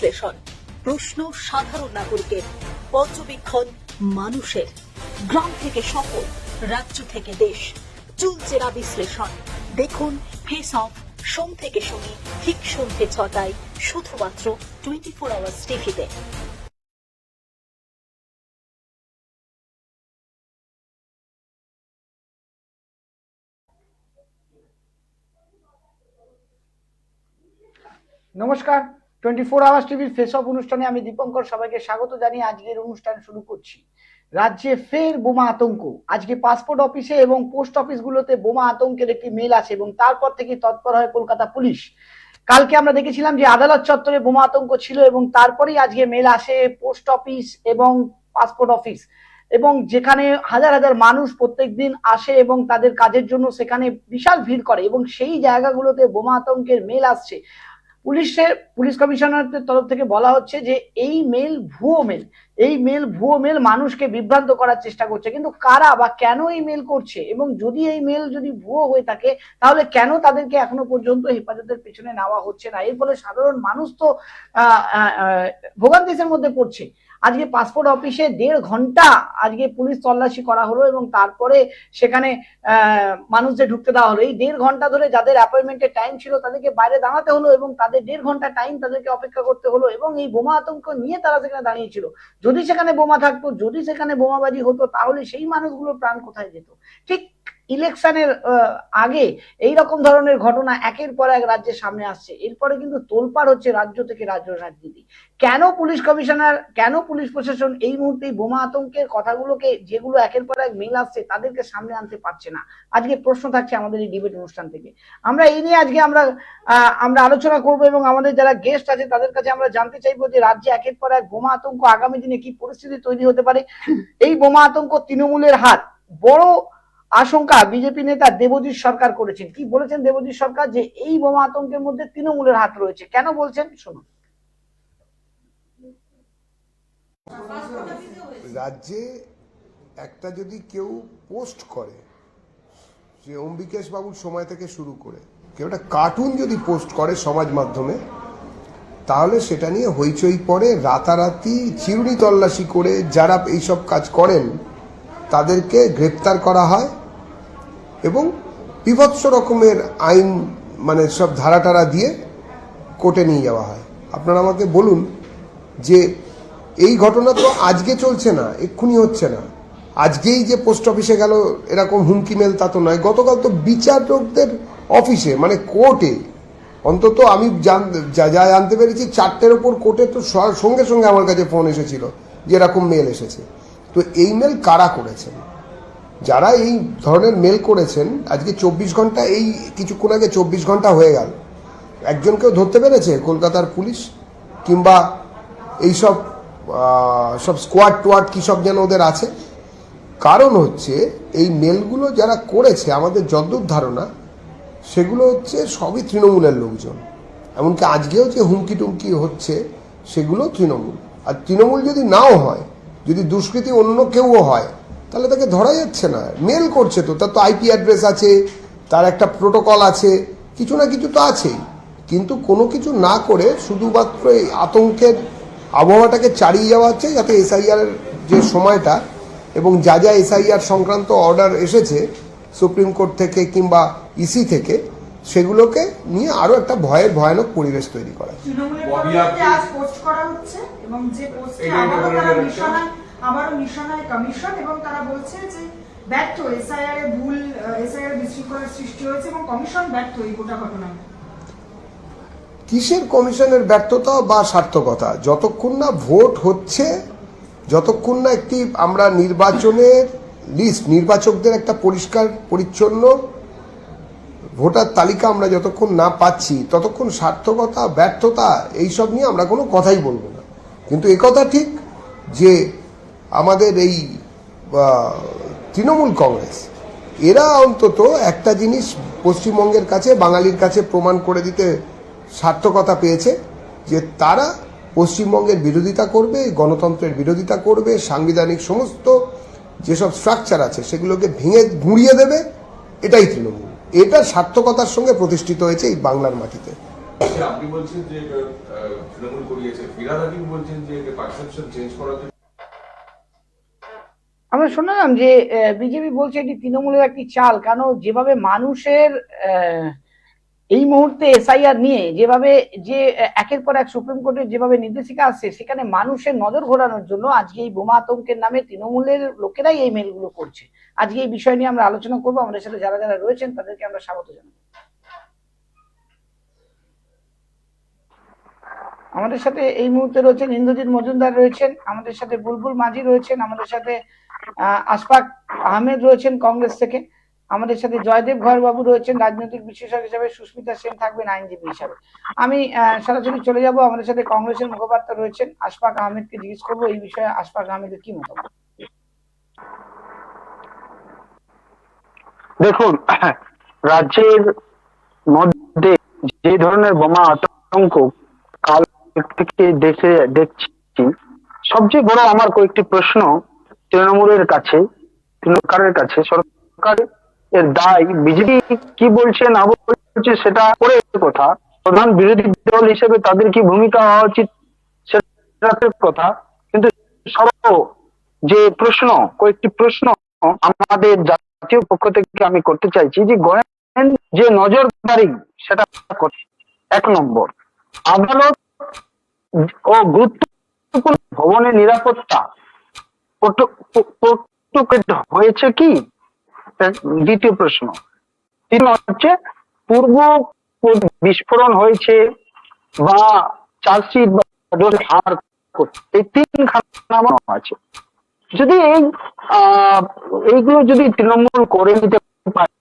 বিশ্লেষণ, প্রশ্ন সাধারণ নাগরিকের, পর্যবেক্ষণ মানুষের, গ্রাম থেকে শহর, রাজ্য থেকে দেশ, চুলচেরা বিশ্লেষণ। দেখুন ফেস অফ সোম থেকে শনি ঠিক সন্ধ্যে ৬টায় শুধুমাত্র 24 আওয়ার্স টিভিতে। নমস্কার, 24 আওয়ার্স টিভির ফেস অফ অনুষ্ঠানে আমি দীপঙ্কর সবাইকে স্বাগত জানিয়ে আজকের অনুষ্ঠান শুরু করছি। রাজ্যে ফের বোমা আতঙ্ক। আজকে পাসপোর্ট অফিসে এবং পোস্ট অফিসগুলোতে বোমা আতঙ্কের একটি মেল আসে এবং তারপর থেকে তৎপর হয় কলকাতা পুলিশ। কালকে আমরা দেখেছিলাম যে আদালত চত্বরে বোমা আতঙ্ক ছিল এবং তারপরেই আজকে মেল আসে পোস্ট অফিস এবং পাসপোর্ট অফিস, এবং যেখানে হাজার হাজার মানুষ প্রত্যেকদিন আসে এবং তাদের কাজের জন্য সেখানে বিশাল ভিড় করে, এবং সেই জায়গাগুলোতে বোমা আতঙ্কের মেল আসছে। পুলিশ কমিশনারের তরফ থেকে বলা হচ্ছে যে এই মেল ভুয়ো মেল মানুষকে বিভ্রান্ত করার চেষ্টা করছে। কিন্তু কারা বা কেন এই মেল করছে, এবং যদি এই মেল যদি ভুয়ো হয়ে থাকে তাহলে কেন তাদেরকে এখনো পর্যন্ত হেফাজতের পেছনে নেওয়া হচ্ছে না? এর ফলে সাধারণ মানুষ তো ভোগান্তির মধ্যে পড়ছে। আজকে পাসপোর্ট অফিসে 1.5 ঘন্টা আজকে পুলিশ তল্লাশি করা হলো এবং তারপরে সেখানে মানুষদের ঢুকতে দেওয়া হলো। এই 1.5 ঘন্টা ধরে যাদের অ্যাপয়েন্টমেন্টের টাইম ছিল তাদেরকে বাইরে দাঁড়াতে হলো এবং তাদের 1.5 ঘন্টা টাইম তাদেরকে অপেক্ষা করতে হলো, এবং এই বোমা আতঙ্ক নিয়ে তারা সেখানে দাঁড়িয়েছিল। যদি সেখানে বোমা থাকতো, যদি সেখানে বোমাবাজি হতো, তাহলে সেই মানুষগুলোর প্রাণ কোথায় যেত? ঠিক ইলেকশনের আগে এই রকম ধরনের ঘটনা একের পর এক রাজ্যের সামনে আসছে। এরপরে কিন্তু তোলপাড় হচ্ছে রাজ্য থেকে রাজ্য রাজনীতি। কেন পুলিশ কমিশনার, কেন পুলিশ প্রশাসন এই মুহূর্তে বোমা আতঙ্কের কথাগুলোকে, যেগুলো একের পর এক মেল আসছে, তাদেরকে সামনে আনতে পারছে না? আজকে প্রশ্ন থাকছে আমাদের এই ডিবেট অনুষ্ঠান থেকে। আমরা এই নিয়ে আজকে আমরা আলোচনা করব এবং আমাদের যারা গেস্ট আছে তাদের কাছে আমরা জানতে চাইবো যে রাজ্যে একের পর এক বোমা আতঙ্ক, আগামী দিনে কি পরিস্থিতি তৈরি হতে পারে। এই বোমা আতঙ্ক তৃণমূলের হাত। বড় আশঙ্কা বিজেপি নেতা দেবজিৎ সরকার করেছেন। কি বলেছেন দেবজিৎ সরকার? যে এই বোমা আতঙ্কের মধ্যে তৃণমূলের হাত রয়েছে। কেন বলছেন শুনুন। রাজ্যে একটা যদি কেউ পোস্ট করে, যে অম্বিকেশ বাবুর সময় থেকে শুরু করে কেউ একটা কার্টুন যদি পোস্ট করে সমাজ মাধ্যমে, তাহলে সেটা নিয়ে হইচই পড়ে, রাতারাতি চিরুনি তল্লাশি করে যারা এইসব কাজ করেন তাদেরকে গ্রেপ্তার করা হয় এবং বিভৎস রকমের আইন, মানে সব ধারাটারা দিয়ে কোর্টে নিয়ে যাওয়া হয়। আপনারা আমাকে বলুন যে এই ঘটনা তো আজকে চলছে না, এক্ষুনি হচ্ছে না। আজকেই যে পোস্ট অফিসে গেল এরকম হুমকি মেল তা তো নয়। গতকাল তো বিচারকদের অফিসে, মানে কোর্টে, অন্তত আমি যা জানতে পেরেছি 4টের ওপর কোর্টে তো সঙ্গে সঙ্গে আমার কাছে ফোন এসেছিল যে এরকম মেল এসেছে। তো এই মেল কারা করেছেন? যারা এই ধরনের মেল করেছেন, আজকে 24 ঘন্টা, এই কিছুক্ষণ আগে 24 ঘন্টা হয়ে গেল, একজনকেও ধরতে পেরেছে কলকাতার পুলিশ? কিংবা এইসব সব স্কোয়াড টোয়াড কী সব যেন ওদের আছে? কারণ হচ্ছে এই মেলগুলো যারা করেছে, আমাদের যতদূর ধারণা, সেগুলো হচ্ছে সবই তৃণমূলের লোকজন। এমনকি আজকেও যে হুমকি টুমকি হচ্ছে সেগুলো তৃণমূল। আর তৃণমূল যদি নাও হয়, যদি দুষ্কৃতী অন্য কেউও হয়, তাহলে তাকে ধরা যাচ্ছে না। মেল করছে তো, তার তো আইপি অ্যাড্রেস আছে, তার একটা প্রোটোকল আছে, কিছু না কিছু তো আছেই। কিন্তু কোনো কিছু না করে শুধুমাত্র এই আতঙ্কের আবহাওয়াটাকে চালিয়ে যাওয়া হচ্ছে, যাতে এসআইআরের যে সময়টা এবং যা যা এসআইআর সংক্রান্ত অর্ডার এসেছে সুপ্রিম কোর্ট থেকে কিংবা ইসি থেকে, সেগুলোকে নিয়ে আরো একটা ভয়ানক পরিবেশ তৈরি করা। আবারও নিশানায় কমিশন, এবং তারা বলছে যে ব্যর্থ, এসআইআর বিশৃঙ্খলার সৃষ্টি হয়েছে এবং কমিশন ব্যর্থ এই গোটা ঘটনায়। কিসের কমিশনের ব্যর্থতা বা সার্থকতা? যতক্ষণ না ভোট হচ্ছে, যতক্ষণ না একটি আমরা নির্বাচনের লিস্ট, নির্বাচকদের একটা পরিষ্কার পরিচ্ছন্ন ভোটার তালিকা আমরা যতক্ষণ না পাচ্ছি, ততক্ষণ সার্থকতা ব্যর্থতা এইসব নিয়ে আমরা কোনো কথাই বলবো না। কিন্তু একথা ঠিক যে আমাদের এই তৃণমূল কংগ্রেস, এরা অন্তত একটা জিনিস পশ্চিমবঙ্গের কাছে, বাঙালির কাছে প্রমাণ করে দিতে সার্থকতা পেয়েছে, যে তারা পশ্চিমবঙ্গের বিরোধিতা করবে, গণতন্ত্রের বিরোধিতা করবে, সাংবিধানিক সমস্ত যেসব স্ট্রাকচার আছে সেগুলোকে ভেঙে গুঁড়িয়ে দেবে। এটাই তৃণমূল। এটা সার্থকতার সঙ্গে প্রতিষ্ঠিত হয়েছে এই বাংলার মাটিতে। যে আপনি বলছেন যে তৃণমূল করিয়েছে, ফিরাদ হাকিম বলছেন যে পারসেপশন চেঞ্জ করার জন্য। আমরা শুনলাম যে বিজেপি বলছে এটি তৃণমূলের একটি চাল, কেন যেভাবে মানুষের এই মুহূর্তে এসআইআর নিয়ে যেভাবে যে একের পর এক সুপ্রিম কোর্টের যেভাবে নির্দেশিকা আসছে, সেখানে মানুষের নজর ঘোরানোর জন্য আজকে এই বোমা আতঙ্কের নামে তৃণমূলের লোকেরাই এই মেলগুলো করছে। আজকে এই বিষয় নিয়ে আমরা আলোচনা করবো। আমাদের সাথে যারা যারা রয়েছেন তাদেরকে আমরা স্বাগত জানাই। আমাদের সাথে এই মুহূর্তে রয়েছেন ইন্দ্রজিৎ মজুমদার, রয়েছেন আমাদের সাথে বুলবুল মাঝি, রয়েছেন আমাদের সাথে আশফাক আহমেদ রয়েছেন কংগ্রেস থেকে, আমাদের সাথে জয়দেব ঘর বাবু রয়েছেন রাজনৈতিক বিশ্লেষক হিসাবে, সুস্মিতা সেন থাকবেন আইনজীবী হিসাবে। আমি সরাসরি চলে যাব, আমাদের সাথে কংগ্রেসের মুখপাত্র রয়েছেন আশফাক আহমেদকে জিজ্ঞেস করবো এই বিষয়ে আশফাক আহমেদের কি মতামত। দেখুন, রাজ্যের মধ্যে যে ধরনের বোমা আতঙ্ক কাল থেকে দেশে দেখছি, সবচেয়ে বড় আমার কয়েকটি প্রশ্ন তৃণমূলের কাছে, সরকারের কাছে। সরকারের এর দায়, বিজেপি কি বলছে না বলছে সেটা পরে কথা, প্রধান বিরোধী দল হিসেবে তাদের কি ভূমিকা হওয়া উচিত সেটা কথা, কিন্তু সব যে প্রশ্ন, কয়েকটি প্রশ্ন আমাদের জাতীয় পক্ষ থেকে আমি করতে চাইছি যে যে নজরদারি সেটা করছে। এক নম্বর, আদালত ও গুরুত্বপূর্ণ ভবনের নিরাপত্তা হয়েছে কি? দ্বিতীয় প্রশ্ন। তিন হচ্ছে, পূর্ব বিস্ফোরণ হয়েছে বা চার্জশিট বা এই তিনখানা আছে। যদি এইগুলো যদি তৃণমূল করে নিতে পারে,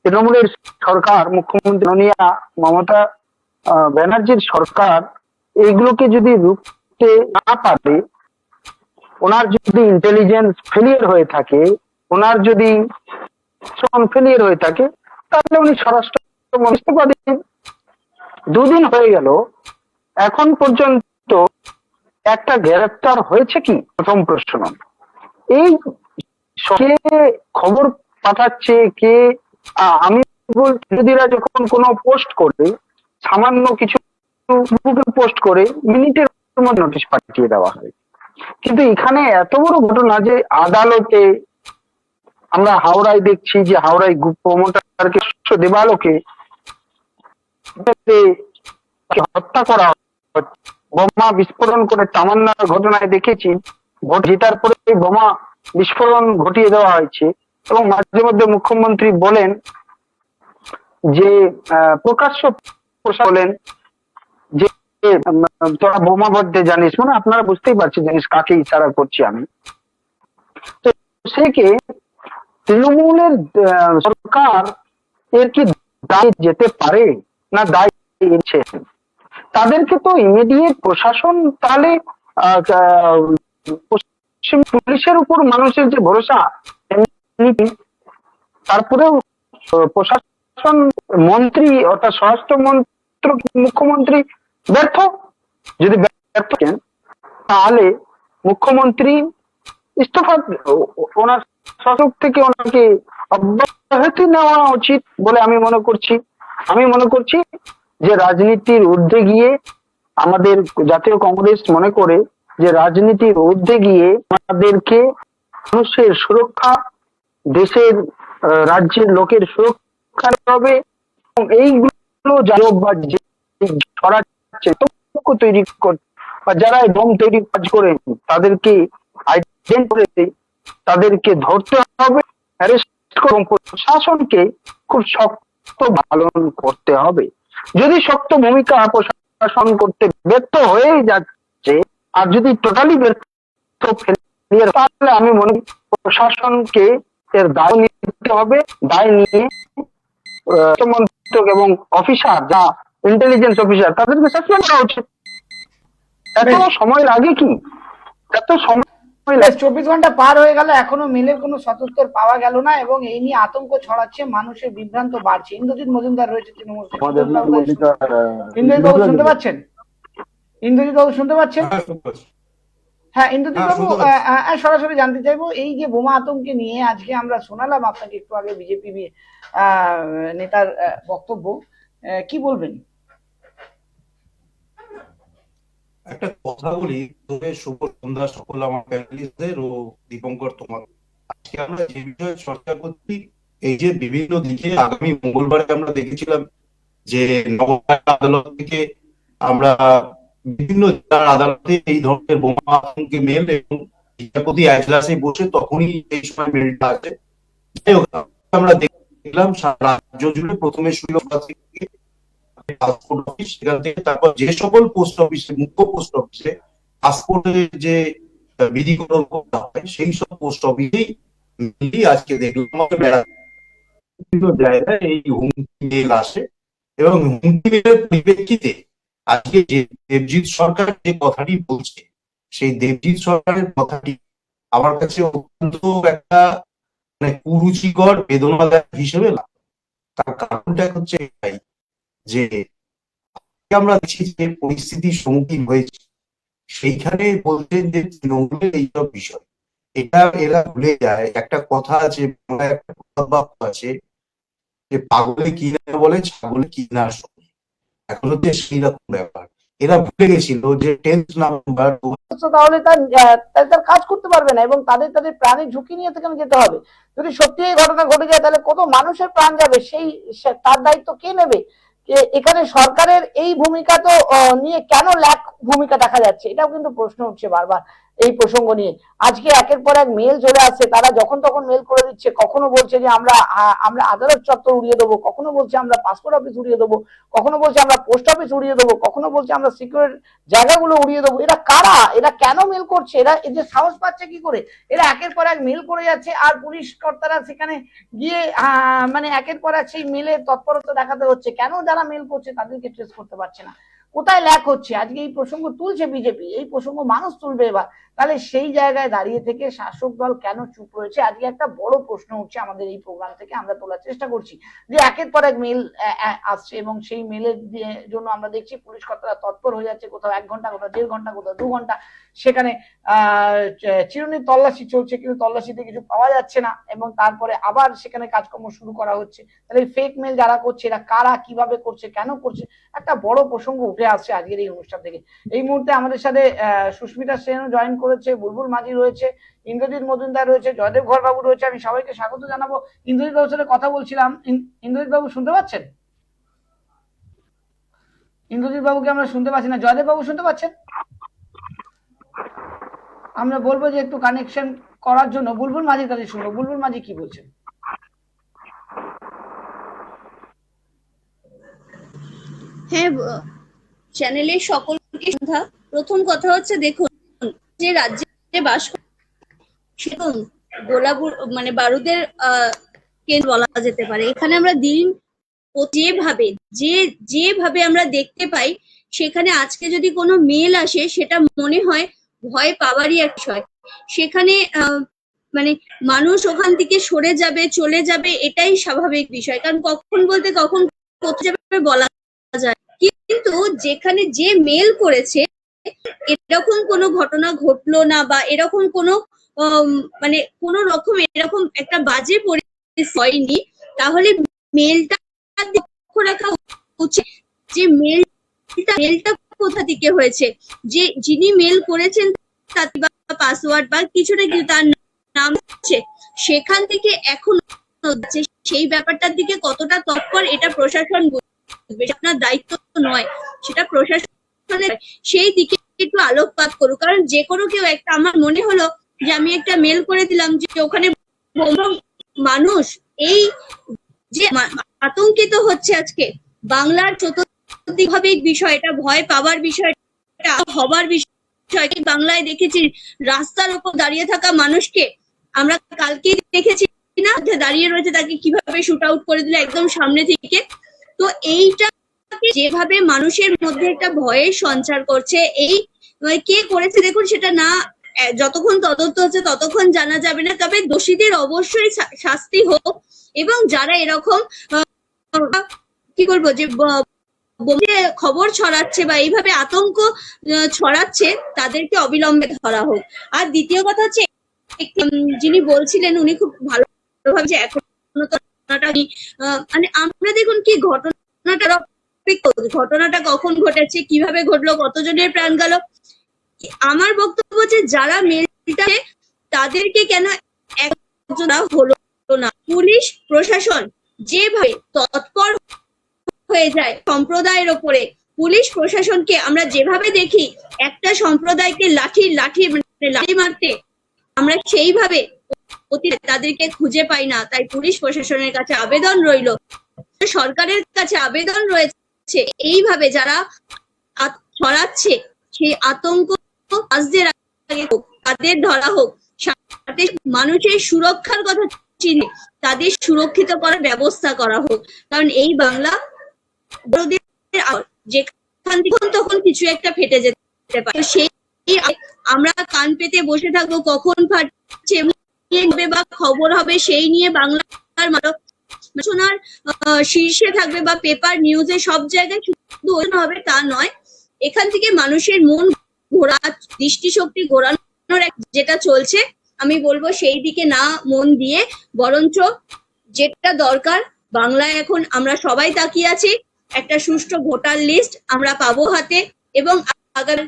তৃণমূলের সরকার, মুখ্যমন্ত্রী মাননীয়া মমতা ব্যানার্জির সরকার এইগুলোকে যদি রুখতে না পারে, ওনার যদি ইন্টেলিজেন্স ফেলিয়ার হয়ে থাকে, ওনার যদি ফেলিয়ার হয়ে থাকে, তাহলে উনি স্বরাষ্ট্রমন্ত্রী পদে। দুদিন হয়ে গেল, এখন পর্যন্ত একটা গ্রেফতার হয়েছে কি? প্রথম প্রশ্ন। এই কে খবর পাঠাচ্ছে, কে? আমি বিরোধীরা যখন কোনো পোস্ট করবে, সামান্য কিছু পোস্ট করে মিনিটের মধ্যে নোটিশ পাঠিয়ে দেওয়া হয়। কিন্তু এখানে এত বড় ঘটনা যে আদালতে, আমরা হাওড়ায় দেখছি যে হাওড়ায় প্রমোটারকে দেবালোকে হত্যা করা, বোমা বিস্ফোরণ করে তামান্নার ঘটনায় দেখেছি, ভোট জেতার পরে বোমা বিস্ফোরণ ঘটিয়ে দেওয়া হয়েছে। এবং মাঝে মধ্যে মুখ্যমন্ত্রী বলেন যে প্রকাশ্য বলেন যে তোরা বোমা বলতে জানিস, মানে আপনারা বুঝতেই পারছেন জানিস কাকে ইশারা করছি আমি। তো সেকে তৃণমূলের সরকার এর কি দায় যেতে পারে না দায় নিচ্ছে? তাদেরকে তো ইমিডিয়েট প্রশাসন, তাহলে পুলিশের উপর মানুষের যে ভরসা, তারপরেও প্রশাসন মন্ত্রী অর্থাৎ স্বরাষ্ট্র মুখ্যমন্ত্রী ব্যর্থ। যদি ব্যর্থ হন তাহলে মুখ্যমন্ত্রী ইস্তফা, ওনার শাসক থেকে ওনাকে অব্যাহতি নেওয়া উচিত বলে আমি মনে করছি। আমি মনে করছি যে রাজনীতির ঊর্ধ্বে গিয়ে, আমাদের জাতীয় কংগ্রেস মনে করে যে রাজনীতির ঊর্ধ্বে গিয়ে আমাদেরকে মানুষের সুরক্ষা, দেশের রাজ্যের লোকের সুরক্ষা হবে। এবং এইগুলো ছড়াচ্ছে তৈরি করতে, বা যারা বোম তৈরি কাজ করে তাদেরকে আইডেন্টি করে তাদেরকে ধরতে হবে, প্রশাসনকে খুব শক্ত পালন করতে হবে। যদি শক্ত ভূমিকা প্রশাসন করতে ব্যর্থ হয়ে যাচ্ছে, আর যদি টোটালি ব্যর্থ, তাহলে আমি মনে করি প্রশাসনকে এর দায় নিতে হবে। দায় নিয়ে মন্ত্রক এবং অফিসার, যা ইন্টেলিজেন্স অফিসার, তাদেরকে সাসপেন্ড করা উচিত। এত সময় লাগে কি? এত সময় 24 ঘন্টা পার হয়ে গেল, এখনো মেলের কোনো সদুত্তর পাওয়া গেল না, এবং এই নিয়ে আতঙ্ক ছড়াচ্ছে, মানুষের বিভ্রান্ত বাড়ছে। ইন্দ্রজিৎ মজুমদার রয়েছে তৃণমূল। ইন্দ্রজিৎ বাবু শুনতে পাচ্ছেন? ইন্দ্রজিৎ বাবু শুনতে পাচ্ছেন? হ্যাঁ ইন্দ্রজিৎ বাবু, সরাসরি জানতে চাইবো এই যে বোমা আতঙ্কে নিয়ে আজকে আমরা শোনালাম আপনাকে একটু আগে বিজেপি নেতার বক্তব্য, কি বলবেন? একটা কথা বলি, তবে শুভ সন্ধ্যা সকল আমার প্যানেলিস্টদের ও দীপঙ্কর তোমার। আজকে আমরা যে বিষয়ে চর্চা করছি, এই যে বিভিন্ন দিকে আগামী মঙ্গলবারে আমরা দেখেছিলাম যে নগর আদালত থেকে আমরা বিভিন্ন জেলার আদালতে এই ধরনের বোমা আতঙ্কে মেল এবং বিচারপতি এজলাসে বসে তখনই এই সময় মেলটা আছে। যাই হোক, আমরা দেখলাম সারা রাজ্য জুড়ে প্রথমে সুইলতা থেকে পাসপোর্ট অফিস, সেখান থেকে তারপর যে সকল পোস্ট অফিসে, মুখ্য পোস্ট অফিসে পাসপোর্টের যে বিধিকরণ করতে হয় সেই সব পোস্ট অফিসেই মেনলি আজকে দেখলাম আমাকে বিভিন্ন জায়গায় এই হুমকি মেল আসে। এবং হুমকি মেলের পরিপ্রেক্ষিতে আজকে যে দেবজিৎ সরকার যে কথাটি বলছে, সেই দেবজিৎ সরকারের কথাটি আমার কাছে অত্যন্ত একটা মানে কুরুচিকর, বেদনাদায়ক হিসেবে লাগে। তার কারণটা হচ্ছে এটাই যে আমরা দেখছি যে পরিস্থিতির সম্মুখীন হয়েছে, সেইখানে বলছেন যে তৃণমূলের এইসব বিষয়, এটা এরা ভুলে যায়। একটা কথা আছে, বাংলায় একটা প্রবাদ বাক্য আছে যে পাগলে কি না বলে, ছাগলে কি না শোনে। এখন হচ্ছে সেই রকম ব্যাপার। এরা ভুলে গেছিল যে 10th নভেম্বর তাহলে তার কাজ করতে পারবে না এবং তাদের প্রাণের ঝুঁকি নিয়ে সেখানে যেতে হবে। যদি সত্যি এই ঘটনা ঘটে যায় তাহলে কত মানুষের প্রাণ যাবে, তার দায়িত্ব কে নেবে? এখানে সরকারের এই ভূমিকা তো নিয়ে কেন ল্যাক ভূমিকা দেখা যাচ্ছে, এটাও কিন্তু প্রশ্ন উঠছে বারবার এই প্রসঙ্গ নিয়ে। আজকে একের পর এক মেল চলে আসছে, তারা যখন তখন মেল করে দিচ্ছে। কখনো বলছে যে আমরা আদালত চত্বর উড়িয়ে দেবো, কখনো বলছে আমরা পাসপোর্ট অফিস উড়িয়ে দেবো, কখনো বলছে আমরা পোস্ট অফিস উড়িয়ে দেবো, কখনো বলছে আমরা সিকিউর জায়গাগুলো উড়িয়ে দেবো। এরা কারা? এরা কেন মেল করছে? এরা এই যে সাহস পাচ্ছে কি করে? এরা একের পর এক মেল করে যাচ্ছে, আর পুলিশ কর্তারা সেখানে গিয়ে মানে একের পর এক সেই মেলে তৎপরতা দেখাতে হচ্ছে। কেন যারা মেল করছে তাদেরকে ট্রেস করতে পারছে না? কোথায় ল্যাক হচ্ছে? আজকে এই প্রসঙ্গ তুলছে বিজেপি, এই প্রসঙ্গ মানুষ তুলবে এবার। তাহলে সেই জায়গায় দাঁড়িয়ে থেকে শাসক দল কেন চুপ রয়েছে? আজকে একটা বড় প্রশ্ন উঠছে আমাদের এই প্রোগ্রাম থেকে, আমরা তোলার চেষ্টা করছি যে একের পর এক মেল আসছে এবং সেই মেলের জন্য আমরা দেখছি পুলিশ কর্তারা তৎপর হয়ে যাচ্ছে। কোথাও 1 ঘন্টা, কোথাও 1.5 ঘন্টা, কোথাও 2 ঘন্টা সেখানে চিরুনি তল্লাশি চলছে, কিন্তু তল্লাশিতে কিছু পাওয়া যাচ্ছে না এবং তারপরে আবার সেখানে কাজকর্ম শুরু করা হচ্ছে। তাহলে এই ফেক মেল যারা করছে এরা কারা, কিভাবে করছে, কেন করছে, একটা বড় প্রসঙ্গ উঠে আসছে আজকের এই অনুষ্ঠান থেকে। এই মুহূর্তে আমাদের সাথে সুস্মিতা সেনও জয়েন করেছে, বুলবুল মাঝি রয়েছে, ইন্দ্রজিৎ মজুমদার রয়েছে, জয়দেব ঘর বাবু রয়েছে। আমি সবাইকে স্বাগত জানাবো। ইন্দ্রজিৎ বাবুর সাথে কথা বলছিলাম। ইন্দ্রজিৎ বাবু শুনতে পাচ্ছেন? ইন্দ্রজিৎ বাবুকে আমরা শুনতে পাচ্ছি না। জয়দেব বাবু শুনতে পাচ্ছেন? আমরা বলবো যে একটু কানেকশন করার জন্য বুলবুল মাঝির কাছে শুনবো। বুলবুল মাঝি কি বলছেন? হ্যাঁ, চ্যানেলের সকলকে সন্ধ্যা। প্রথম কথা হচ্ছে, দেখুন যে রাজ্যে বাস সেরকম গোলা মানে বারুদের কেন্দ্র বলা যেতে পারে। এখানে আমরা দিন যেভাবে আমরা দেখতে পাই, সেখানে আজকে যদি কোনো মেল আসে সেটা মনে হয় ভয় পাওয়ারই এক বিষয়। সেখানে মানে মানুষ ওখান থেকে সরে যাবে, চলে যাবে, এটাই স্বাভাবিক বিষয়। কারণ কখন বলতে কখন কোথায় যাবে বলা যায়। কিন্তু যেখানে যে মেল করেছে এরকম কোনো ঘটনা ঘটলো না, বা এরকম কোনো মানে কোনো রকম এরকম একটা বাজে পরিস্থিতি হয়নি, তাহলে মেলটা লক্ষ্য রাখা উচিত যে মেলটা কোথা থেকে হয়েছে, যে যিনি মেল করেছেন তার পাসওয়ার্ড বা কিছুটা কিছু তার নাম আছে, সেখান থেকে এখন সেই ব্যাপারটার দিকে কতটা তৎপর এটা প্রশাসন বুঝবে। আপনার দায়িত্ব নয়, সেটা প্রশাসনের, সেই দিকে একটু আলোকপাত করুক। কারণ যে কোনো কেউ একটা, আমার মনে হলো যে আমি একটা মেল করে দিলাম যে ওখানে মানুষ এই যে আতঙ্কিত হচ্ছে আজকে বাংলার চতুর্দিকভাবে বিষয়, এটা ভয় পাওয়ার বিষয়, এটা হবার বিষয়। বাংলায় দেখেছি রাস্তার উপর দাঁড়িয়ে থাকা মানুষকে, আমরা কালকেই দেখেছি না দাঁড়িয়ে রয়েছে, তাকে কিভাবে শুট আউট করে দিল একদম সামনে থেকে। তো এইটা যেভাবে মানুষের মধ্যে একটা ভয়ের সঞ্চার করছে, এই কে করেছে দেখুন, সেটা না যতক্ষণ তদন্ত হচ্ছে ততক্ষণ জানা যাবে না। তবে দোষীদের অবশ্যই শাস্তি হোক, এবং যারা এরকম কি করবো যে খবর ছড়াচ্ছে বা এইভাবে আতঙ্ক ছড়াচ্ছে তাদেরকে অবিলম্বে ধরা হোক। আর দ্বিতীয় কথা হচ্ছে, যিনি বলছিলেন উনি খুব ভালোভাবে যে এখনো তো মানে আমরা দেখুন কি ঘটনাটা ঘটনাটা কখন ঘটেছে, কিভাবে ঘটলো, কতজনের প্রাণ গেল। আমার বক্তব্য যে যারা মেলটা তাদেরকে কেন একজন হলো না। পুলিশ প্রশাসন যেভাবে তৎপর হয়ে যায় সম্প্রদায়ের ওপরে, পুলিশ প্রশাসনকে আমরা যেভাবে দেখি একটা সম্প্রদায়কে লাঠি মারতে, আমরা সেইভাবে তাদেরকে খুঁজে পাই না। তাই পুলিশ প্রশাসনের কাছে আবেদন রইল, সরকারের কাছে আবেদন রয়েছে, এইভাবে যারা ছড়াচ্ছে সেই আতঙ্ক তাদের ধরা হোক, সাথে মানুষের সুরক্ষার কথা চিনে তাদের সুরক্ষিত করার ব্যবস্থা করা হোক। কারণ এই বাংলা যেখান থেকে তখন কিছু একটা ফেটে যেতে পারে, সেই আমরা কান পেতে বসে থাকবো কখন ফাটছে বা খবর হবে সেই নিয়ে বাংলার আলোচনার শীর্ষে থাকবে বা পেপার নিউজে সব জায়গায় শুধু হবে তা নয়। এখান থেকে মানুষের মন ঘোরা, দৃষ্টিশক্তি ঘোরানোর যেটা চলছে, আমি বলবো সেই দিকে না মন দিয়ে বরঞ্চ যেটা দরকার, বাংলায় এখন আমরা সবাই তাকিয়ে আছি, একটা সুষ্ঠু ভোটার লিস্ট আমরা পাবো হাতে এবং আগামী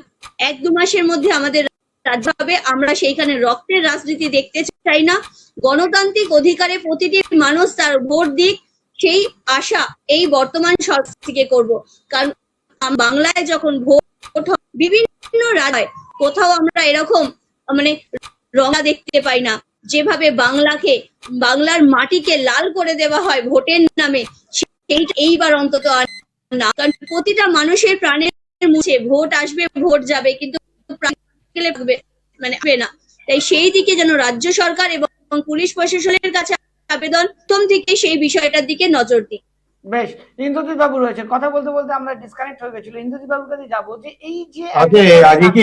1-2 মাসের মধ্যে আমাদের রাজ্য হবে। আমরা সেইখানে রক্তের রাজনীতি দেখতে চাই না। গণতান্ত্রিক অধিকারে প্রতিটি মানুষ তার ভোট দিক, সেই আশা এই বর্তমান সরকার থেকে করব। কারণ বাংলায় যখন ভোট বিভিন্ন রাজ্যে কোথাও আমরা এরকম রঙা দেখতে পাই না, যেভাবে বাংলার মাটিকে লাল করে দেওয়া হয় ভোটের নামে, এইবার অন্তত আর না। কারণ প্রতিটা মানুষের প্রাণের মুছে ভোট আসবে, ভোট যাবে, কিন্তু আসবে না। তাই সেই দিকে যেন রাজ্য সরকার এবং পুলিশ প্রশাসনের কাছে আবেদন, প্রথম থেকে সেই বিষয়টার দিকে নজর দিই। বেশ, ইন্দ্রজিৎ বাবু রয়েছে, কথা বলতে বলতে আমরা ডিসকানেক্ট হয়ে গেছিল। ইন্দ্রজিৎ বাবুর কাছে যাবো যে এই যে আগে কি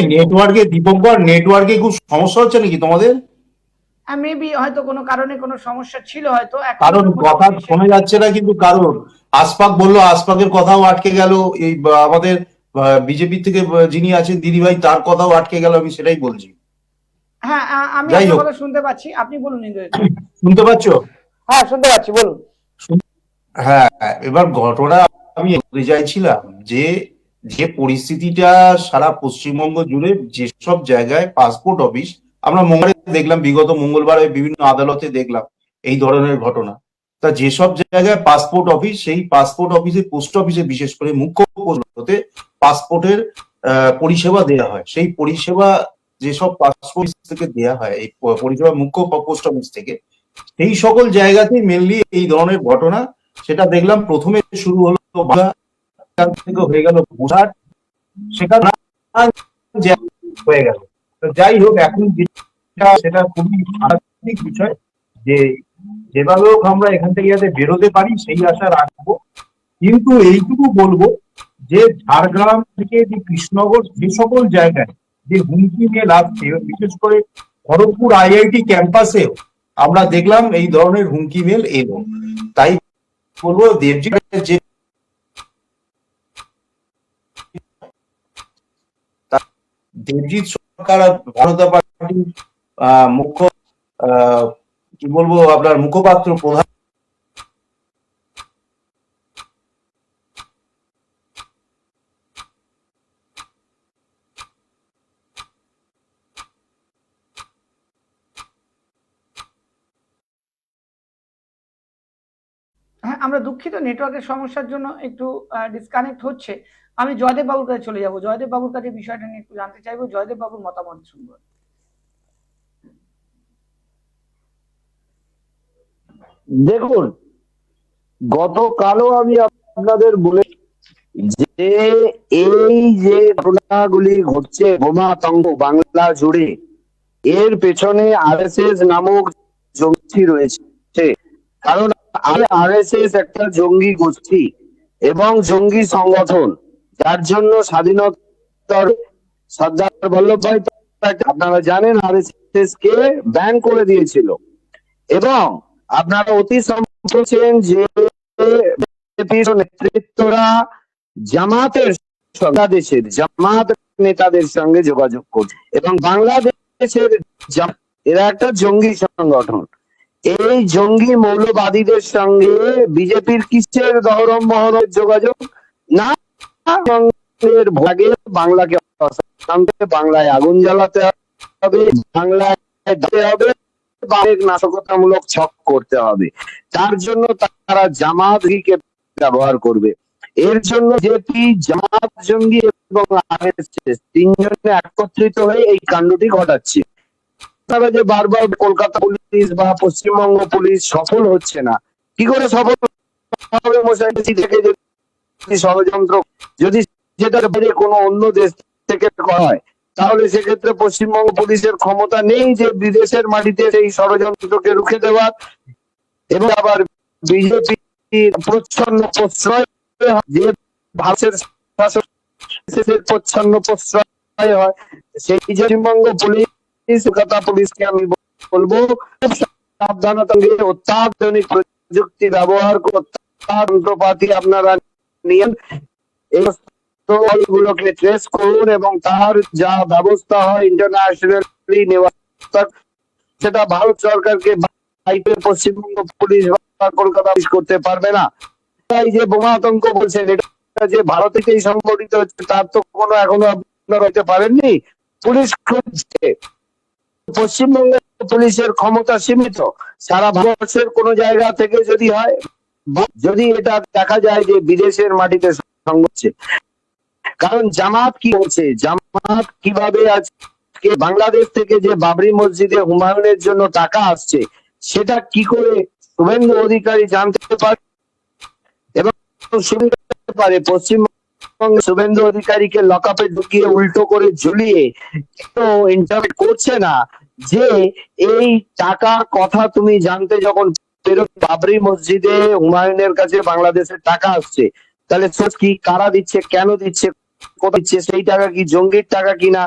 দীপঙ্কর নেটওয়ার্কে খুব সমস্যা হচ্ছে নাকি তোমাদের? মেবি হয়তো কোনো কারণে কোনো সমস্যা ছিল হয়তো, কারণ কথা শোনা যাচ্ছে না। কিন্তু কারণ আসপাক বললো, আসপাকের কথাও আটকে গেল, এই আমাদের বিজেপি থেকে যিনি আছেন দিদিভাই, তার কথাও আটকে গেল, আমি সেটাই বলছি। হ্যাঁ, আমি আপনার কথা শুনতে পাচ্ছি, আপনি বলুন ইন্দ্রজিৎ। শুনতে পাচ্ছ? হ্যাঁ, শুনতে পাচ্ছি, বলুন। হ্যাঁ, এবার ঘটনা আমি বলতে চাইছিলাম যে পরিস্থিতিটা সারা পশ্চিমবঙ্গ জুড়ে যেসব জায়গায় পাসপোর্ট অফিস, আমরা মঙ্গলবারে দেখলাম, বিগত মঙ্গলবারে বিভিন্ন আদালতে দেখলাম এই ধরনের ঘটনা। তা যেসব জায়গায় পাসপোর্ট অফিস, সেই পাসপোর্ট অফিসে, পোস্ট অফিসে বিশেষ করে মুখ্য পোস্টে পাসপোর্টের পরিষেবা দেওয়া হয়। সেই পরিষেবা যেসব পাসপোর্ট থেকে দেওয়া হয়, এই পরিষেবা মুখ্য পোস্ট অফিস থেকে, সেই সকল জায়গাতেই মেনলি এই ধরনের ঘটনা। সেটা দেখলাম প্রথমে শুরু হলো থেকে হয়ে গেল গুজরাট, সেখানে হয়ে গেল। তো যাই হোক, এখন সেটা খুবই আর্থিক বিষয় যে যেভাবে হোক আমরা এখান থেকে যাতে বেরোতে পারি সেই আশা রাখবো। কিন্তু এইটুকু বলবো যে ঝাড়গ্রাম থেকে যে কৃষ্ণনগর, যে সকল জায়গায় যে হুমকি মেল আসছে, বিশেষ করে খড়গপুর IIT ক্যাম্পাসেও আমরা দেখলাম এই ধরনের হুমকি মেল এলো। তাই বলবো দেবজিৎ সরকার ভারত পার্টির মুখ্য কি বলবো আপনার মুখপাত্র প্রধান হ্যাঁ, আমরা দুঃখিত, নেটওয়ার্কের সমস্যার জন্য একটু ডিসকানেক্ট হচ্ছে। আমি জয়দেব বাবুর কাছে চলে যাব, জয়দেব বাবুর কাছে বিষয়টা নিয়ে একটু জানতে চাইবো, জয়দেব বাবুর মতামত শুনবো। দেখুন, গতকালও আমি আপনাদের বলে যে এই যে ঘটনাগুলি ঘটছে বোমা আতঙ্ক বাংলা জুড়ে, এর পেছনে RSS নামক জঙ্গি রয়েছে। কারণ RSS একটা জঙ্গি গোষ্ঠী এবং জঙ্গি সংগঠন, যার জন্য স্বাধীনতার সর্দার বল্লভভাই, আপনারা জানেন, RSS কে ব্যান করে দিয়েছিল। এবং আপনারা অতি সম্প্রতি যে নেতৃত্বরা জামাতের জামাত নেতাদের সঙ্গে যোগাযোগ করছে এবং বাংলাদেশের এরা একটা জঙ্গি সংগঠন। এই জঙ্গি মৌলবাদীদের সঙ্গে বিজেপির কিসের দহরম মহরমের যোগাযোগ? না এর ভাগে বাংলাকে অশান্তি, বাংলায় আগুন জ্বালাতে হবে, বাংলায় দিতে হবে, অনেক নাশকতামূলক ছক করতে হবে। তার জন্য তারা জামাতকে ব্যবহার করবে। এর জন্য জেপি, জামাত, জঙ্গি এবং আরএসএস তিনজনে একত্রিত হয়ে এই কাণ্ডটি ঘটাচ্ছে। তারা যে বারবার কলকাতা পুলিশ বা পশ্চিমবঙ্গ পুলিশ সফল হচ্ছে না, কি করে সফল হবে মশাই? থেকে যদি ষড়যন্ত্র যদি যেটার বাইরে কোনো অন্য দেশ থেকে করা হয়, তাহলে সেক্ষেত্রে পশ্চিমবঙ্গ পুলিশের ক্ষমতা নেই যে বিদেশের মাটিতে সেই ষড়যন্ত্রকে রুখে দেওয়ার। এবং আবার বিজেপি প্রচ্ছন্ন প্রশ্রয়, যে ভারতের শাসকের প্রচ্ছন্ন প্রশ্রয় হয়, সেই পশ্চিমবঙ্গ পুলিশ, কলকাতা পুলিশকে আমি বলবো খুব সাবধানতা নিয়ে অত্যাধুনিক প্রযুক্তি ব্যবহার করতে, যন্ত্রপাতি আপনারা নিয়ে গুলোকে ট্রেস করুন এবং তার যা ব্যবস্থা হয় ইন্টারন্যাশনালি নেওয়া, সেটা ভারত সরকারকে পশ্চিমবঙ্গ পুলিশ বা কলকাতা পুলিশ করতে পারবে না। তাই যে বোমা আতঙ্ক বলছেন, এটা যে ভারত থেকেই সংগঠিত হচ্ছে তার তো কোনো এখনো আপনারা হতে পারেননি। পুলিশ খুঁজছে, পশ্চিমবঙ্গ পুলিশের ক্ষমতা সীমিত। সারা ভারতবর্ষের কোন জায়গা থেকে যদি হয়, যদি এটা দেখা যায় যে বিদেশের মাটিতে হচ্ছে, কারণ জামাত কি হচ্ছে, জামাত কিভাবে আজকে বাংলাদেশ থেকে যে বাবরি মসজিদে হুমায়ুনের জন্য টাকা আসছে, সেটা কি করে শুভেন্দু অধিকারী জানতে পারে এবং শুনতে পারে? পশ্চিমবঙ্গে শুভেন্দু অধিকারীকে লকআপে ঢুকিয়ে উল্টো করে ঝুলিয়ে ইন্টারনেট করছে না যে এই টাকার কথা তুমি জানতে যখন বাবরি মসজিদে হুমায়ুনের কাছে বাংলাদেশের টাকা আসছে, তাহলে সোর্স কি, কারা দিচ্ছে, কেন দিচ্ছে, কোথায় দিচ্ছে, সেই টাকা কি জঙ্গির টাকা কিনা,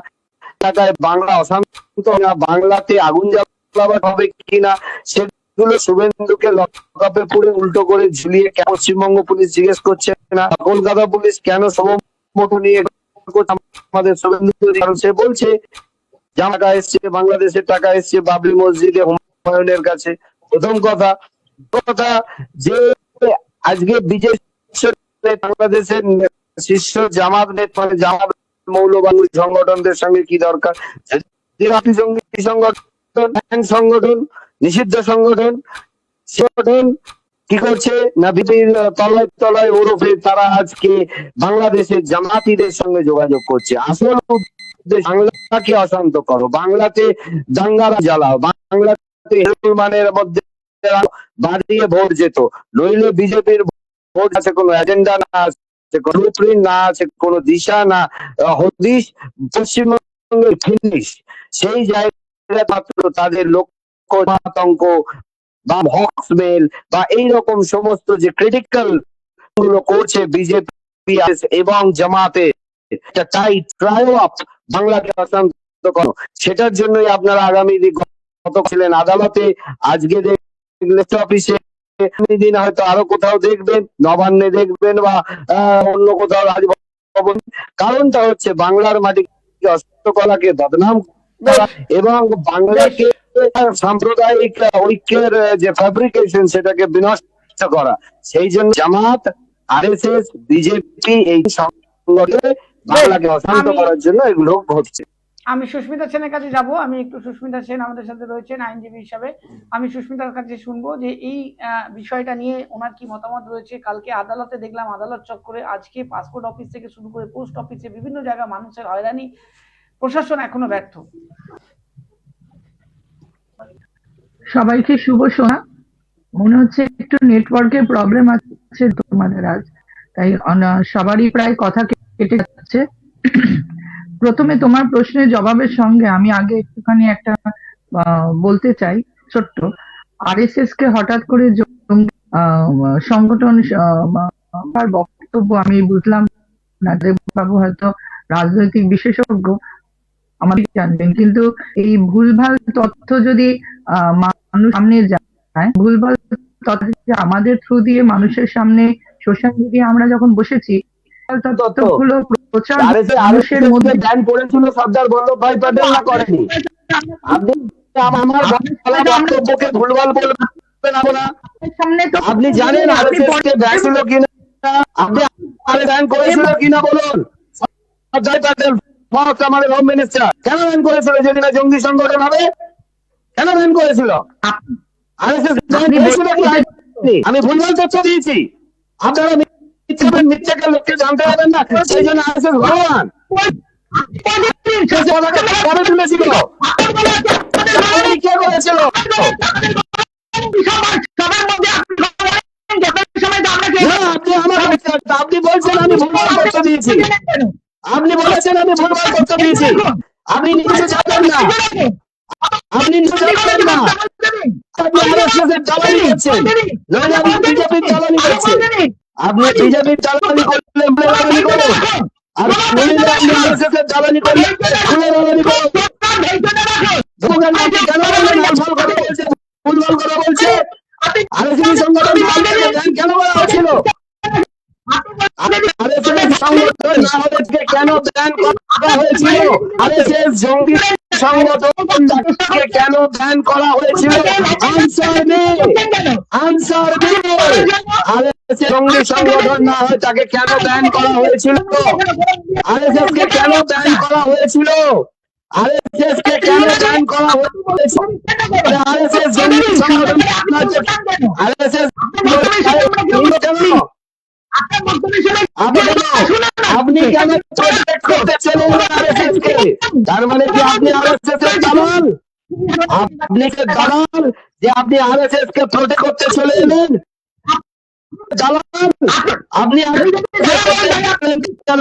টাকায় বাংলা অশান্ত না, বাংলাতে আগুন জ্বালাবার হবে কিনা, সেগুলো শুভেন্দুকে লকআপে পুরে উল্টো করে ঝুলিয়ে কেন পশ্চিমবঙ্গ পুলিশ জিজ্ঞেস করছে না? কলকাতা পুলিশ কেন সমমোটো নিয়ে আমাদের শুভেন্দু, কারণ সে বলছে টাকা এসছে, বাংলাদেশের টাকা এসছে বাবরি মসজিদে হুমায়ুনের কাছে। প্রথম কথা যে আজকে বিজেপি বাংলাদেশের শীর্ষ জামাত নেতা, মানে জামাত মৌলবাদী সংগঠনদের সঙ্গে কি দরকার? আপনি জঙ্গি সংগঠন, সংগঠন, নিষিদ্ধ সংগঠন, সংগঠন কি করছে না, বিপির তলায় তলায় ওরফে তারা আজকে বাংলাদেশের জামাতিদের সঙ্গে যোগাযোগ করছে। আসল উদ্দেশ্য বাংলাকে অশান্ত করো, বাংলাতে দাঙ্গা জ্বালাও, বাংলাতে মুসলমানের মধ্যে বাড়িয়ে ভোট যেত, নইলে বিজেপির ভোট আছে কোনো এজেন্ডা না আছে, কোনো ব্লুপ্রিন্ট না আছে, কোনো দিশা না হদিশ, পশ্চিমবঙ্গের ফিনিশ, সেই জায়গায় মাত্র তাদের লক্ষ্য আতঙ্ক বা ভক্সমেল বা এইরকম সমস্ত যে ক্রিটিক্যাল গুলো করছে বিজেপি এবং জামাতে, একটা টাইট ট্রাই আপ বাংলাকে অশান্ত করো, সেটার জন্যই আপনারা আগামী গত ছিলেন আদালতে, আজকে দেখলেন অফিসে, দিন হয়তো আরো কোথাও দেখবেন, নবান্নে দেখবেন বা অন্য কোথাও রাজভবন। কারণটা হচ্ছে বাংলার মাটিকে হস্তকলাকে বদনাম করা এবং বাংলাকে সাম্প্রদায়িক ঐক্যের যে ফ্যাব্রিকেশন সেটাকে বিনষ্ট করা। সেই জন্য জামাত, আরএসএস, বিজেপি এই সংগঠনে বাংলাকে অশান্ত করার জন্য এগুলো ঘটছে। আমি সুস্মিতা সেনের কাছে যাব। আমি একটু সুস্মিতা সেন আমাদের সাথে রয়েছেন আইনজীবী হিসাবে, আমি সুস্মিতার কাছে শুনবো যে এই বিষয়টা নিয়ে ওনার কি মতামত রয়েছে। কালকে আদালতে দেখলাম, আদালত চক্করে আজকে পাসপোর্ট অফিস থেকে শুরু করে পোস্ট অফিসে বিভিন্ন জায়গায় মানুষের হয়রানি, প্রশাসন এখনো ব্যর্থ। সবাইকে শুভ সোনা। মনে হচ্ছে একটু নেটওয়ার্কের প্রবলেম আছে তোমাদের আজ, তাই সবারই প্রায় কথা কেটে যাচ্ছে। প্রথমে তোমার প্রশ্নের জবাবের সঙ্গে আমি আগে একটুখানি একটা বলতে চাই ছোট্ট। আরএসএস কে হঠাৎ করে সংগঠন বক্তব্য আমি বুঝলাম না, বাবু হয়তো রাজনৈতিক বিশেষজ্ঞ, আমাদের জানবেন, কিন্তু এই ভুলভাল তথ্য যদি মানুষ সামনে যায়, ভুলভাল তথ্য আমাদের থ্রু দিয়ে মানুষের সামনে সোশ্যাল মিডিয়া আমরা যখন বসেছি, তথ্যগুলো প্রচার মানুষের মধ্যে ব্যান করেছিল সর্দার বল্লভভাই প্যাটেল, না করেনি? আপনি আমার বক্তব্যকে ভুলভাল বলবেন না। আপনি জানেন আরএসএস কে ব্যান ছিল কিনা আপনি ব্যান করেছিল কিনা বলুন। অজয় প্যাটেল ফার্স্ট আমাদের হোম মিনিস্টার কেন ব্যান করেছিল যদি না জঙ্গি সংগঠন হবে? কেন ব্যান করেছিল? আরএসএস ব্যান করেছিল কি? আমি ভুলভাল তথ্য দিয়েছি। আপনারা মিথ্যাকে লোককে জানতে পারবেন না, সেই জন্য আরএসএস ভগবান কবে তুলেছিল? কে করেছিল? আপনি বলছেন আমি ভুলভাল তথ্য দিয়েছি, আপনি বলেছেন আমি ভুলভাল তথ্য দিয়েছি, আপনি নিজে জানেন না, আপনি নিজে জানেন না, আপনি আরএসএস এর জ্বালানি করছেন, নইলে আপনি বিজেপির জ্বালানি করছেন। আপনি বিজেপির জ্বালানি করলে জ্বালানি করুন, আর নইলে আপনি আরএসএস এর জ্বালানি করলে খুলে জ্বালানি করুন। কেন বললেন ভুল কথা বলছে, ভুলভাল কথা বলছে? আরএসএস সংগঠন কেন বলা হয়েছিল? আরএসএস সংগঠন না হলে কেন ব্যান করা হয়েছিল? আরএসএস জঙ্গি সংগঠনকে কেন ব্যান করা হয়েছিল? Answer me, answer me. RSS জঙ্গি সংগঠন না হয় তাকে কেন ব্যান করা হয়েছিল? আরএসএস কে কেন ব্যান করা হয়েছিল? আরএসএস কে কেন ব্যান করা হয়েছিল? আরএসএস জঙ্গি সংগঠন, আরএসএস আপনি কেন প্রোটেক্ট করতে চলেন আরএসএস কে? তার মানে কি আপনি আরএসএস এর দালাল? আপনি কি দালাল যে আপনি আরএসএস কে প্রোটেক্ট করতে চলে এলেন? দালাল আপনি কেন?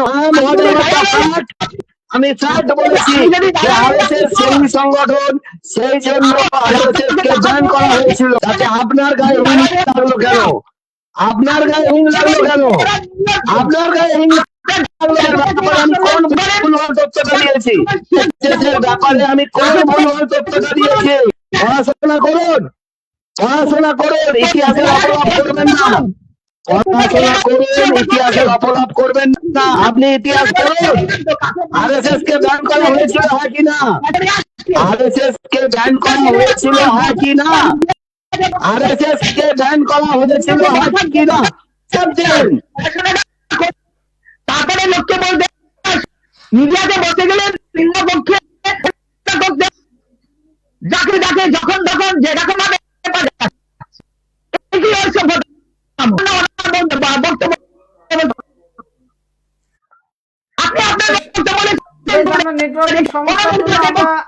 আমি ফ্যাক্ট বলেছি যে আরএসএস জঙ্গি সংগঠন, সেই জন্য আরএসএস কে ব্যান করা হয়েছিল। তাতে আপনার গায়ে হুম লাগলো কেন? আপনার গায়ে হুম লাগলো কেন? আপনার গায়ে হুম আমি কোন ভুলভাল তথ্যটা দিয়েছি? ব্যাপারে আমি কোন ভুলভাল তথ্যটা দিয়েছি? পড়াশোনা করুন, পড়াশোনা করুন, ইতিহাসের অপরাধ করবেন না, পড়াশোনা করুন, ইতিহাসের অপরাধ করবেন না। আপনি ইতিহাস করুন। আরএসএস কে ব্যান করা হয়েছিল হয় কিনা? আরএসএস কে ব্যান করা হয়েছিল হয় কিনা? আরএসএস কে ব্যান করা হয়েছিল হয় কিনা? তারপরে লোককে বলতে মিডিয়াতে বসে গেলেন পক্ষে যাকে যাকে যখন তখন যেরকম ভাবে নেটওয়ার্কের সমস্যার জন্য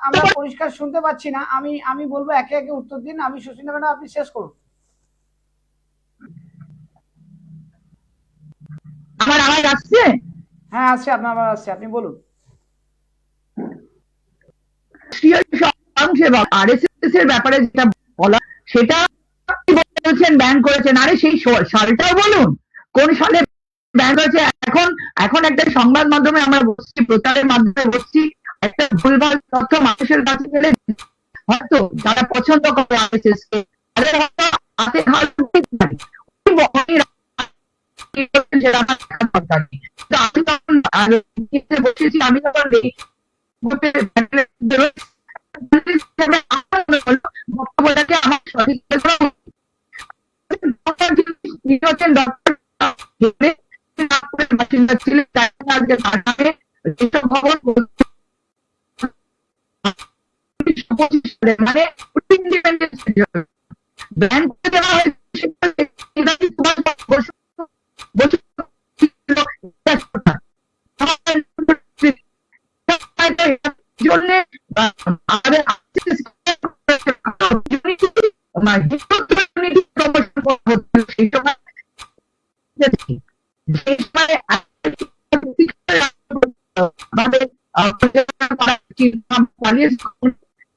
আমরা পরিষ্কার শুনতে পাচ্ছি না। আমি বলবো একে একে উত্তর দিন। আমি সুশীলা ম্যাডাম, আপনি শেষ করুন। আমার আওয়াজ আসছে? হ্যাঁ আসছে, আপনার আবার আসছে, আপনি বলুন। আরএসএস এর ব্যাপারে যেটা বলা সেটা বলছেন ব্যান করেছেন, আরে সেই সালটাও বলুন কোন সালে ব্যান করেছে। এখন একটা সংবাদ মাধ্যমে আমরা বসছি, প্রচারের মাধ্যমে বসছি, একটা ভুলভাল তথ্য মানুষের কাছে গেলে হয়তো যারা পছন্দ করে আরএসএস কে তাদের হয়তো হাতে হাত বসেছি। আমি যখন বক্তব্যটাকে আমার সঠিক বাসিন্দা ছিলেন, আজকে যেসব খবর মানে ব্যান করে দেওয়া হয়েছে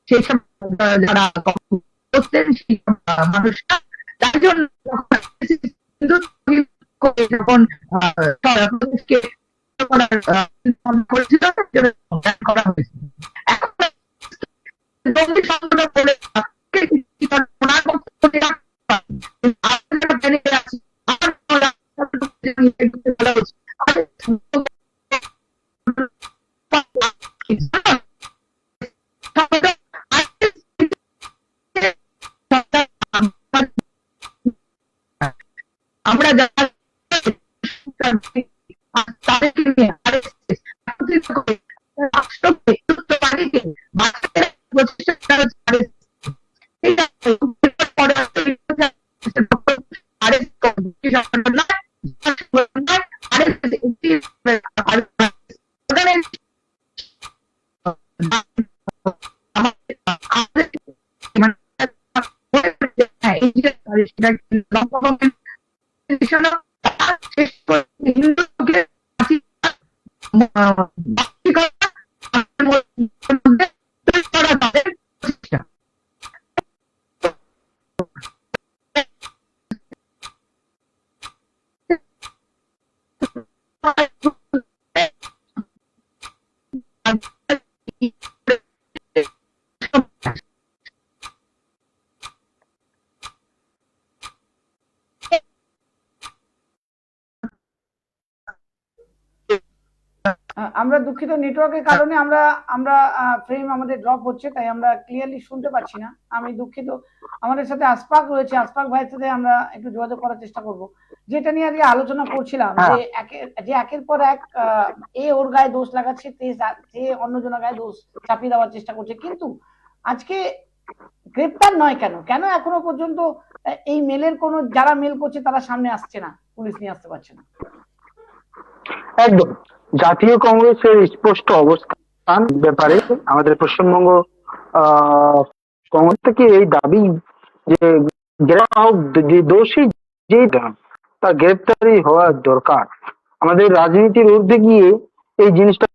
সেসব যারা করতেন সেইসব মানুষরা, তার জন্য যখন করেছিল করা হয়েছিল। আমরা যারা হ্যাঁ, এই যে সেটা শেষ করে হিন্দুকে আমরা দুঃখিত, নেটওয়ার্কের কারণে আমরা আমরা ফ্রেম আমাদের ড্রপ হচ্ছে, তাই আমরা ক্লিয়ারলি শুনতে পাচ্ছি না। আমি দুঃখিত। আমাদের সাথে আশফাক রয়েছে, আশফাক ভাইয়ের সাথে আমরা একটু যোগাযোগ করার চেষ্টা করব। যেটা নিয়ে আজকে আলোচনা করছিলাম যে একের পর এক এ ওর গায়ে দোষ লাগাচ্ছে, যে অন্যজনের গায়ে দোষ চাপিয়ে দেওয়ার চেষ্টা করছে, কিন্তু আজকে গ্রেপ্তার নয় কেন? কেন এখনো পর্যন্ত এই মেলের কোনো, যারা মেল করছে তারা সামনে আসছে না, পুলিশ নিয়ে আসতে পারছে না? একদম জাতীয় কংগ্রেসের স্পষ্ট অবস্থান ব্যাপারে আমাদের পশ্চিমবঙ্গ কংগ্রেস থেকে এই দাবি যে যে দোষী যেই তার গ্রেপ্তারি হওয়া দরকার। আমাদের রাজনীতির ঊর্ধ্বে গিয়ে এই জিনিসটা,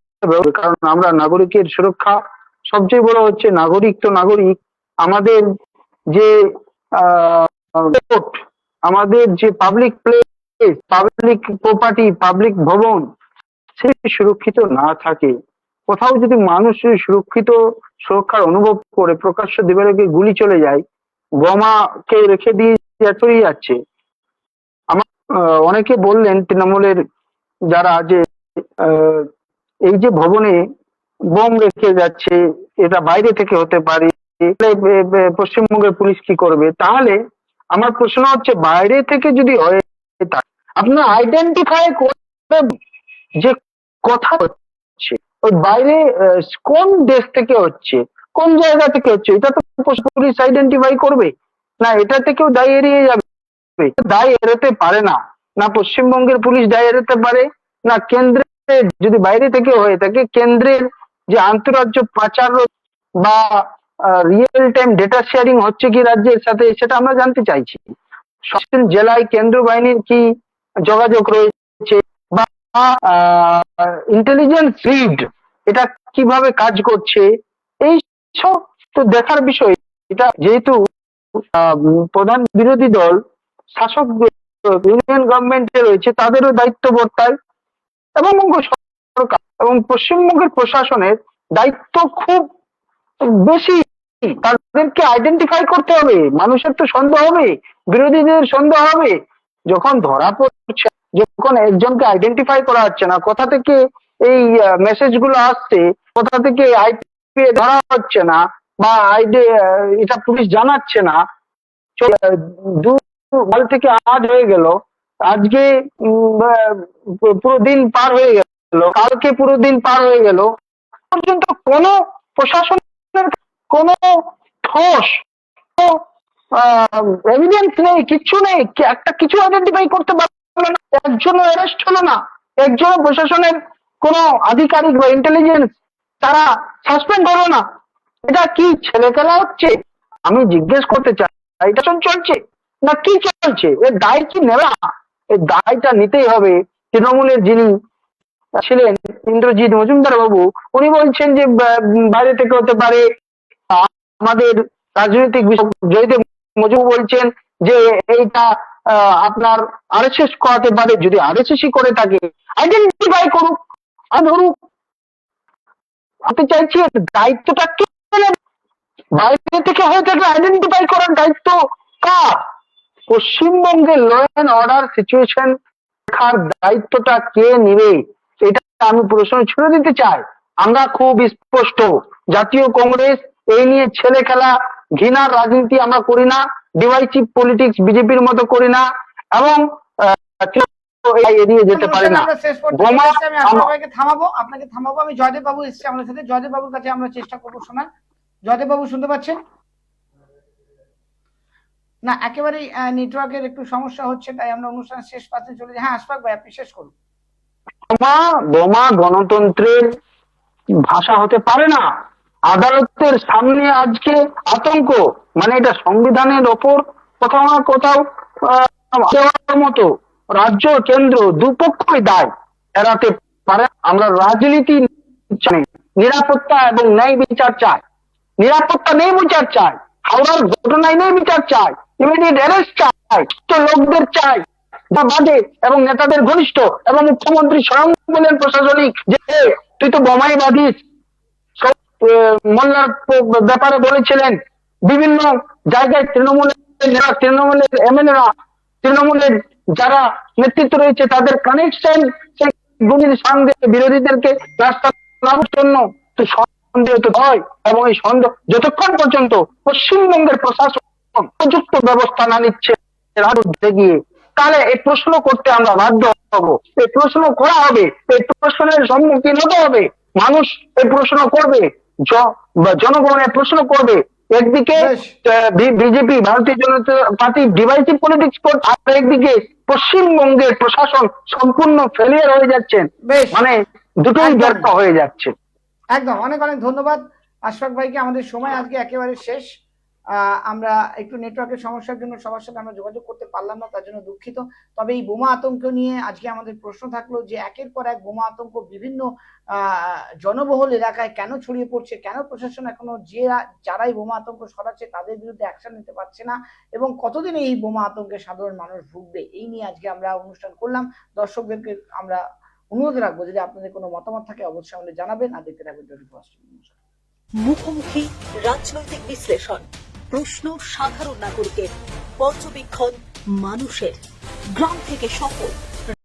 কারণ আমরা নাগরিকের সুরক্ষা সবচেয়ে বড় হচ্ছে, নাগরিক তো নাগরিক, আমাদের যে আমাদের যে public place, public property, public ভবন, সে সুরক্ষিত না থাকে, কোথাও যদি মানুষ সুরক্ষার অনুভব করে প্রকাশ্য দিবালোকে গুলি চলে যায়, বোমাকে রেখে দিয়ে চলে যাচ্ছে। আমার অনেকে বললেন তৃণমূলের যারা যে এই যে ভবনে বোম রেখে যাচ্ছে, এটা বাইরে থেকে হতে পারে, পশ্চিমবঙ্গের পুলিশ কি করবে? তাহলে আমার প্রশ্ন হচ্ছে, বাইরে থেকে যদি হয় আপনার আইডেন্টিফাই করবে যে কথা হচ্ছে ওই বাইরে কোন দেশ থেকে হচ্ছে, কোন জায়গা থেকে হচ্ছে, এটা তো পুলিশ আইডেন্টিফাই করবে না। এটা থেকেও দায় এড়িয়ে যাবে, দায় এড়াতে পারে না, না পশ্চিমবঙ্গের পুলিশ দায় এড়াতে পারে, না কেন্দ্রে যদি বাইরে থেকে হয়ে থাকে কেন্দ্রের যে আন্তঃরাজ্য পাচার বা রিয়েল টাইম ডেটা শেয়ারিং হচ্ছে কি রাজ্যের সাথে, সেটা আমরা জানতে চাইছি। জেলায় কেন্দ্র বাহিনীর কি যোগাযোগ রয়েছে, বা ইন্টেলিজেন্স ফিড এটা কিভাবে কাজ করছে, এই সব তো দেখার বিষয়। এটা যেহেতু প্রধান বিরোধী দল শাসক ইউনিয়ন গভর্নমেন্টে রয়েছে, তাদেরও দায়িত্ব বর্তায়, এবং সরকার এবং পশ্চিমবঙ্গের প্রশাসনের দায়িত্ব খুব বেশি। তাদেরকে আইডেন্টিফাই করতে হবে, মানুষের তো সন্দেহ হবে, বিরোধীদের সন্দেহ হবে। যখন ধরা পড়ছে, যখন একজনকে আইডেন্টিফাই করা হচ্ছে না, কোথা থেকে এই মেসেজ গুলো আসছে, কোথা থেকে আইপি ধরা হচ্ছে না, বা এটা পুলিশ জানাচ্ছে না, কাল থেকে আজ হয়ে গেল, আজকে পুরো দিন পার হয়ে গেল, কালকে পুরো দিন পার হয়ে গেল, পর্যন্ত কোনো প্রশাসনের কোনো ঠোস এভিডেন্স নেই, কিচ্ছু নেই, একটা কিছু আইডেন্টিফাই করতে পারলো না, একজনও অ্যারেস্ট হলো না, একজনও প্রশাসনের কোনো আধিকারিক বা ইন্টেলিজেন্স তারা সাসপেন্ড হলো না। এটা কি ছেলে খেলা হচ্ছে? আমি জিজ্ঞেস করতে চাই, এটা চলছে না কি চলছে? এর দায় কি নেওয়া? এই দায়টা নিতেই হবে। তৃণমূলের যিনি ছিলেন ইন্দ্রজিৎ মজুমদার বাবু, উনি বলছেন যে বাইরে থেকে হতে পারে। আমাদের রাজনৈতিক জয়দেব মজুমদার বলছেন যে এইটা আপনার আরএসএস করাতে পারে। যদি আরএসএসই করে থাকে, আইডেন্টিফাই করুক আর ধরুক। আমি চাইছি দায়িত্বটা কে নেবে? বাইরে থেকে হয়ে থাকলে আইডেন্টিফাই করার দায়িত্ব কার? পশ্চিমবঙ্গের ল অ্যান্ড অর্ডার সিচুয়েশন দেখার দায়িত্বটা কে নিবে? এটা আমি প্রশ্ন ছুড়ে দিতে চাই। আমরা খুব স্পষ্ট, জাতীয় কংগ্রেস এই নিয়ে ছেলে খেলা ঘৃণার রাজনীতি আমরা করি না, ডিভাইসিভ পলিটিক্স বিজেপির মতো করি না, এবং এড়িয়ে যেতে পারে না। আপনাকে থামাবো। আমি জয়দেব বাবু এসেছি আমাদের সাথে, জয়দেব বাবুর কাছে আমরা চেষ্টা করবো শোনার। জয়দেব বাবু শুনতে পাচ্ছেন না? একেবারেই নেটওয়ার্কের একটু সমস্যা হচ্ছে, তাই আমরা অনুষ্ঠানের শেষ পাশে চলে যাই। হ্যাঁ আশফাক ভাই, আপনি শেষ করুন। বোমা গণতন্ত্রের ভাষা হতে পারে না। আদালতের সামনে আজকে আতঙ্ক, মানে এটা সংবিধানের ওপর কোথাও না কোথাও দেওয়ার মতো। রাজ্য কেন্দ্র দুপক্ষই দায় এড়াতে পারে। আমরা রাজনীতি চাই, নিরাপত্তা এবং ন্যায় বিচার চাই। নিরাপত্তা নেই বিচার চাই, হাওড়ার ঘটনায় নেই বিচার চাই, ইমিডিয়েট অ্যারেস্ট চাই, তো লোকদের চাই বা বাদে এবং নেতাদের ঘনিষ্ঠ, এবং মুখ্যমন্ত্রী স্বয়ং বলেন প্রশাসনিক যে তুই তো বোমাই বাঁধিস। মোল্লার ব্যাপারে বলেছিলেন বিভিন্ন জায়গায় তৃণমূলের এমএলএরা, তৃণমূলের যারা নেতৃত্ব রয়েছে তাদের কানেকশন সেই গুলির সঙ্গে বিরোধীদেরকে রাস্তা নামার জন্য। তো সন্দেহ তো হয়, এবং এই সন্দেহ যতক্ষণ পর্যন্ত পশ্চিমবঙ্গের প্রশাসন উপযুক্ত ব্যবস্থা না নিচ্ছে রাজ্যে গিয়ে, তাহলে এই প্রশ্ন করতে আমরা বাধ্য হব। এই প্রশ্ন করা হবে, এই প্রশ্নের সম্মুখীন হতে হবে। মানুষ এই প্রশ্ন করবে, জনগণের প্রশ্ন করবে। একদিকে বিজেপি, ভারতীয় জনতা পার্টি ডিভাইসিভ পলিটিক্স করছে, আর একদিকে পশ্চিমবঙ্গের প্রশাসন সম্পূর্ণ ফেলিয়ার হয়ে যাচ্ছেন, মানে দুটোই ব্যর্থ হয়ে যাচ্ছে। একদম, অনেক অনেক ধন্যবাদ আশফাক ভাইকে। আমাদের সময় আজকে একেবারে শেষ। আমরা একটু নেটওয়ার্কের সমস্যার জন্য সবার সাথে আমরা যোগাযোগ করতে পারলাম না, তার জন্য দুঃখিত। তবে এই বোমা আতঙ্ক নিয়ে আজকে আমাদের প্রশ্ন থাকলো যে একের পর এক বোমা আতঙ্ক বিভিন্ন জনবহুল এলাকায় কেন ছড়িয়ে পড়ছে, কেন প্রশাসন এখনো যারাই বোমা আতঙ্ক সরাচ্ছে তাদের বিরুদ্ধে অ্যাকশন নিতে পারছে না, এবং কতদিন এই বোমা আতঙ্কে সাধারণ মানুষ ভুগবে, এই নিয়ে আজকে আমরা অনুষ্ঠান করলাম। দর্শকদেরকে আমরা অনুরোধ রাখবো যদি আপনাদের কোনো মতামত থাকে অবশ্যই আমাদের জানাবেন, আর দেখতে থাকবেন 24 নিউজ। মুখোমুখি রাজনৈতিক বিশ্লেষণ, প্রশ্ন সাধারণ নাগরিকের, পর্যবেক্ষণ মানুষের, গ্রাম থেকে শহর,